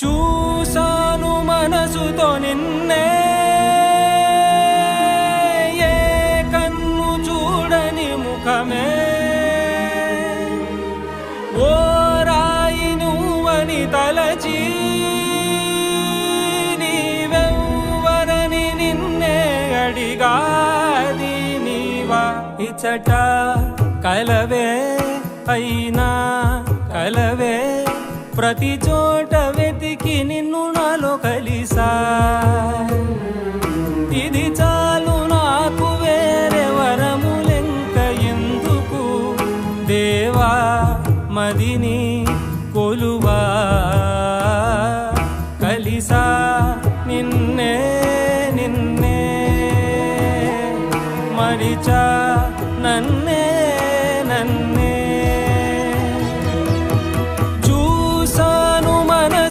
చూసాను మనసుతో నిన్నే, ఏ కన్ను చూడని ముఖమే, ఓ రాయి నువ్వని తలచి నీవెవ్వరని నిన్నే అడిగాది నీవా. ఇచ్చట కలవే అయినా కలవే, ప్రతి చోట వెతికి నిన్ను నాలో కలిసా. ఇది చాలు నాకు, వేరే వరములెంక ఎందుకు, దేవా మదిని కొలువా. కలిసా నిన్నే నిన్నే, మరిచా నన్ను